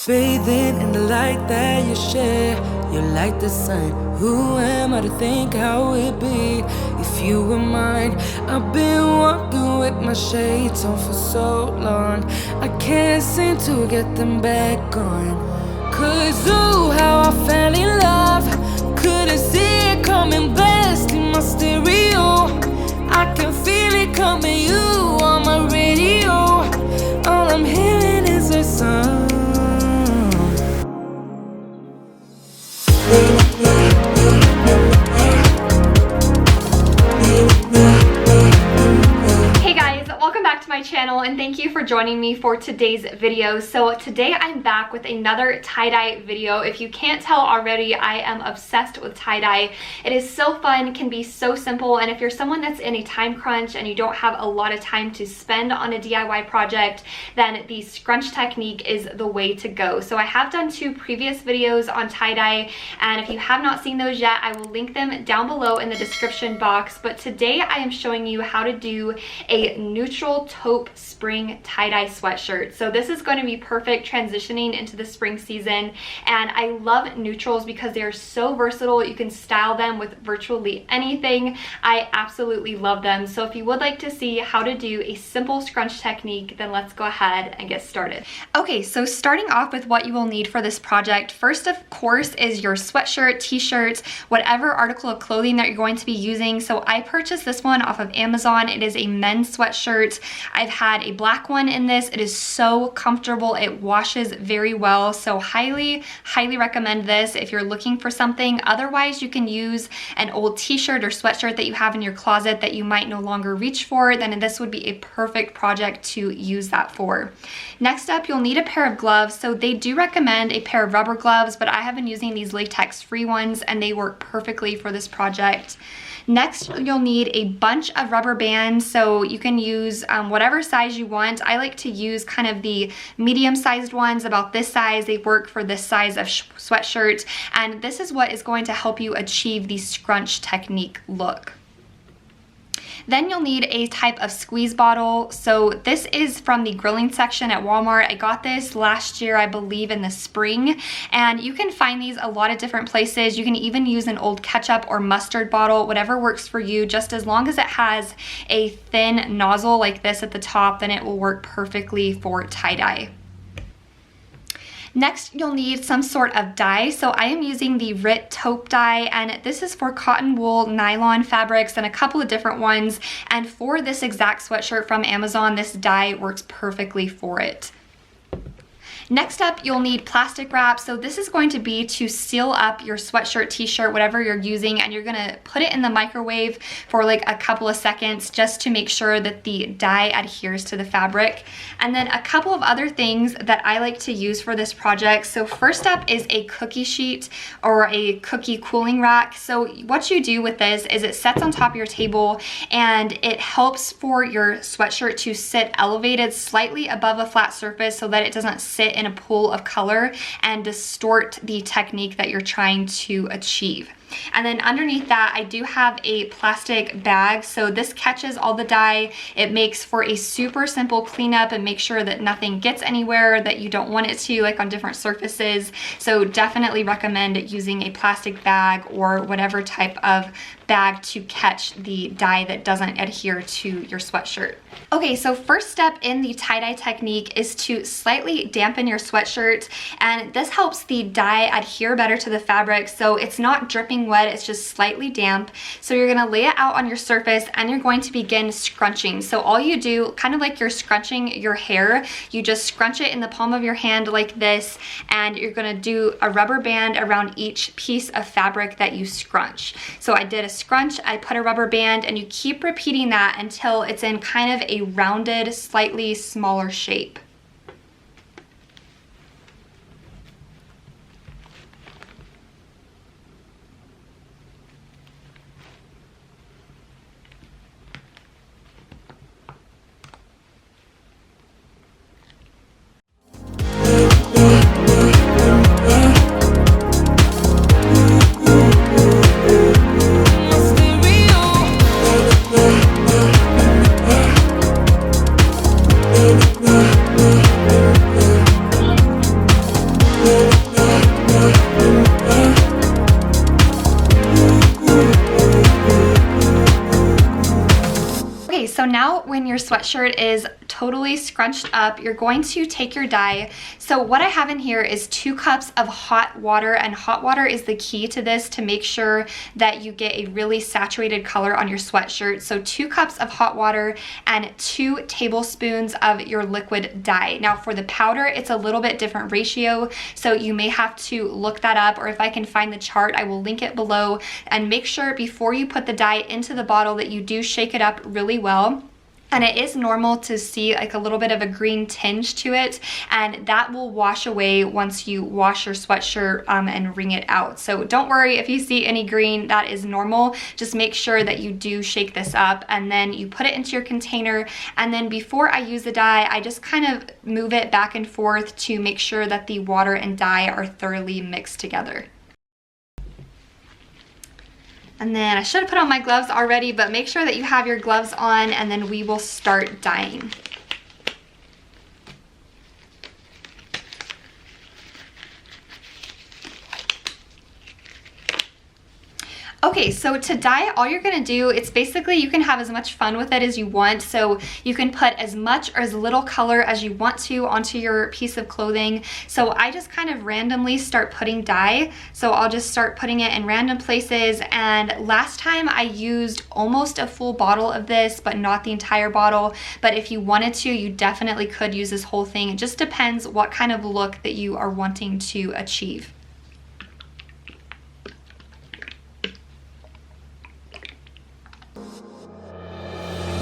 Bathing in the light that you share. You're like the sun. Who am I to think how it'd be if you were mine? I've been walking with my shades on for so long. I can't seem to get them back on. 'Cause ooh, how I fell in love. Couldn't see it coming, blasting my stereo. I can feel it coming, you on my radio. All I'm hearing is a song. Hey guys, welcome back to my channel and thank you for joining me for today's video. So today I'm back with another tie-dye video. If you can't tell already, I am obsessed with tie-dye. It is so fun, can be so simple, and if you're someone that's in a time crunch and you don't have a lot of time to spend on a DIY project, then the scrunch technique is the way to go. So I have done two previous videos on tie-dye, and if you have not seen those yet, I will link them down below in the description box. But today I am showing you how to do a neutral taupe spring tie-dye sweatshirt. So this is going to be perfect transitioning into the spring season, and I love neutrals because they are so versatile. You can style them with virtually anything. I absolutely love them. So if you would like to see how to do a simple scrunch technique, then let's go ahead and get started. Okay, so starting off with what you will need for this project, first of course is your sweatshirt, t-shirt, whatever article of clothing that you're going to be using. So I purchased this one off of Amazon. It is a men's sweatshirt. I've had a black one in this. It is so comfortable. It washes very well. So highly recommend this if you're looking for something. Otherwise, you can use an old t-shirt or sweatshirt that you have in your closet that you might no longer reach for. Then this would be a perfect project to use that for. Next up, you'll need a pair of gloves. So they do recommend a pair of rubber gloves, but I have been using these latex-free ones and they work perfectly for this project. Next, you'll need a bunch of rubber bands, so you can use whatever size you want. I like to use kind of the medium-sized ones, about this size. They work for this size of sweatshirt, and this is what is going to help you achieve the scrunch technique look. Then you'll need a type of squeeze bottle. So this is from the grilling section at Walmart. I got this last year, I believe in the spring, and you can find these a lot of different places. You can even use an old ketchup or mustard bottle, whatever works for you, just as long as it has a thin nozzle like this at the top, then it will work perfectly for tie-dye. Next, you'll need some sort of dye. So I am using the RIT taupe dye, and this is for cotton, wool, nylon fabrics, and a couple of different ones. And for this exact sweatshirt from Amazon, this dye works perfectly for it. Next up, you'll need plastic wrap. So this is going to be to seal up your sweatshirt, t-shirt, whatever you're using, and you're gonna put it in the microwave for like a couple of seconds just to make sure that the dye adheres to the fabric. And then a couple of other things that I like to use for this project. So first up is a cookie sheet or a cookie cooling rack. So what you do with this is it sets on top of your table and it helps for your sweatshirt to sit elevated slightly above a flat surface so that it doesn't sit in a pool of color and distort the technique that you're trying to achieve. And then underneath that, I do have a plastic bag. So this catches all the dye. It makes for a super simple cleanup and make sure that nothing gets anywhere that you don't want it to, like on different surfaces. So definitely recommend using a plastic bag or whatever type of bag to catch the dye that doesn't adhere to your sweatshirt. Okay, so first step in the tie-dye technique is to slightly dampen your sweatshirt, and this helps the dye adhere better to the fabric so it's not dripping wet, it's just slightly damp. So you're gonna lay it out on your surface and you're going to begin scrunching. So all you do, kind of like you're scrunching your hair, you just scrunch it in the palm of your hand like this, and you're gonna do a rubber band around each piece of fabric that you scrunch. So I did a scrunch, I put a rubber band, and you keep repeating that until it's in kind of a rounded, slightly smaller shape. Stereo. now when your sweatshirt is totally scrunched up, you're going to take your dye. So what I have in here is 2 cups of hot water, and hot water is the key to this to make sure that you get a really saturated color on your sweatshirt. So 2 cups of hot water and 2 tablespoons of your liquid dye. Now for the powder, it's a little bit different ratio, so you may have to look that up, or if I can find the chart, I will link it below. And make sure before you put the dye into the bottle that you do shake it up really well. And it is normal to see like a little bit of a green tinge to it, and that will wash away once you wash your sweatshirt and wring it out. So don't worry if you see any green, that is normal. Just make sure that you do shake this up, and then you put it into your container. And then before I use the dye, I just kind of move it back and forth to make sure that the water and dye are thoroughly mixed together. And then I should have put on my gloves already, but make sure that you have your gloves on, and then we will start dyeing. Okay, so to dye, all you're gonna do, it's basically, you can have as much fun with it as you want. So you can put as much or as little color as you want to onto your piece of clothing. So I just kind of randomly start putting dye. So I'll just start putting it in random places. And last time I used almost a full bottle of this, but not the entire bottle. But if you wanted to, you definitely could use this whole thing. It just depends what kind of look that you are wanting to achieve.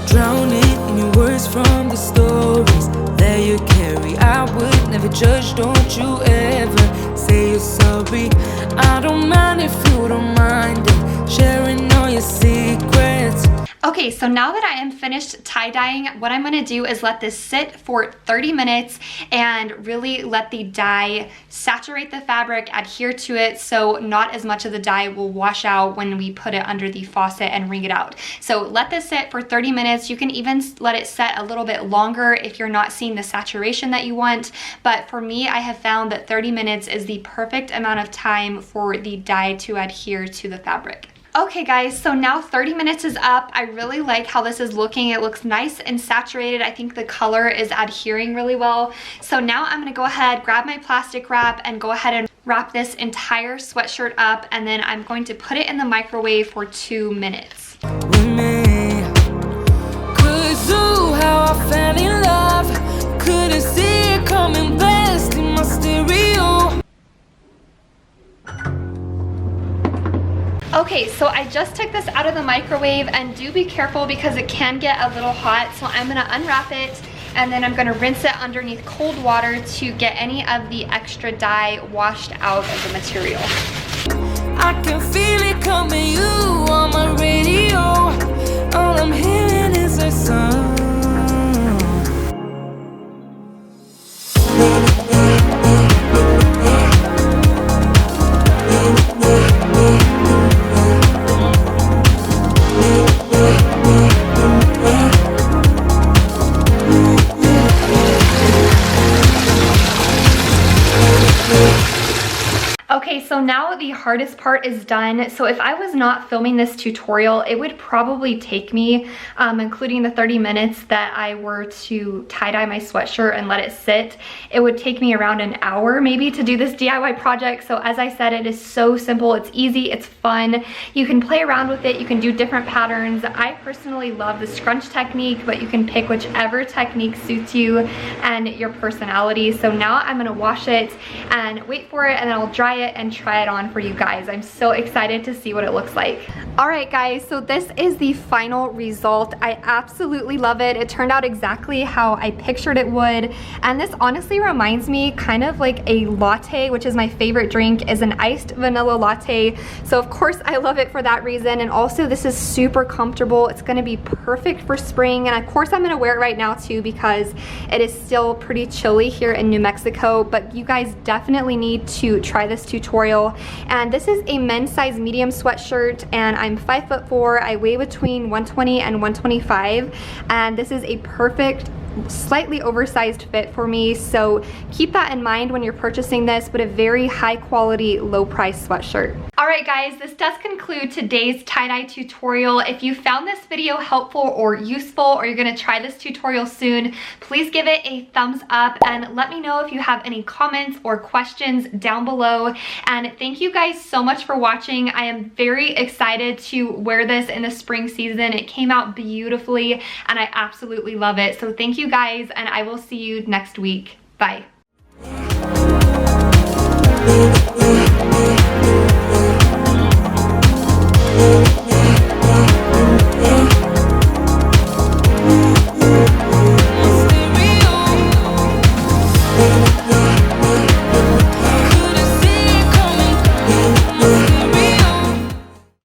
Drowning in your words from the stories that you carry. I would never judge, don't you ever say you're sorry. I don't mind if you don't mind it, sharing all your secrets. Okay, so now that I am finished tie-dyeing, what I'm gonna do is let this sit for 30 minutes and really let the dye saturate the fabric, adhere to it, so not as much of the dye will wash out when we put it under the faucet and wring it out. So let this sit for 30 minutes. You can even let it set a little bit longer if you're not seeing the saturation that you want. But for me, I have found that 30 minutes is the perfect amount of time for the dye to adhere to the fabric. Okay guys, so now 30 minutes is up. I really like how this is looking. It looks nice and saturated. I think the color is adhering really well. So now I'm gonna go ahead, grab my plastic wrap, and go ahead and wrap this entire sweatshirt up, and then I'm going to put it in the microwave for 2 minutes. Cause ooh, how I fell in love. Couldn't see it coming, best in my stereo. Okay, so I just took this out of the microwave, and do be careful because it can get a little hot. So I'm gonna unwrap it, and then I'm gonna rinse it underneath cold water to get any of the extra dye washed out of the material. I can feel it coming, you on my radio. All I'm hearing is a song. Okay, so now the hardest part is done. So if I was not filming this tutorial, it would probably take me, including the 30 minutes that I were to tie-dye my sweatshirt and let it sit, it would take me around an hour maybe to do this DIY project. So as I said, it is so simple, it's easy, it's fun. You can play around with it, you can do different patterns. I personally love the scrunch technique, but you can pick whichever technique suits you and your personality. So now I'm gonna wash it and wait for it, and then I'll dry it and try it on for you guys. I'm so excited to see what it looks like. All right guys, so this is the final result. I absolutely love it. It turned out exactly how I pictured it would, and this honestly reminds me kind of like a latte, which is my favorite drink, is an iced vanilla latte. So of course I love it for that reason, and also this is super comfortable. It's gonna be perfect for spring, and of course I'm gonna wear it right now too because it is still pretty chilly here in New Mexico, but you guys definitely need to try this tutorial. And this is a men's size medium sweatshirt, and I'm 5'4". I weigh between 120 and 125, and this is a perfect slightly oversized fit for me, so keep that in mind when you're purchasing this, but a very high quality, low price sweatshirt. All right guys, this does conclude today's tie-dye tutorial. If you found this video helpful or useful, or you're gonna try this tutorial soon, please give it a thumbs up and let me know if you have any comments or questions down below. And thank you guys so much for watching. I am very excited to wear this in the spring season. It came out beautifully and I absolutely love it. So thank you guys, and I will see you next week. Bye.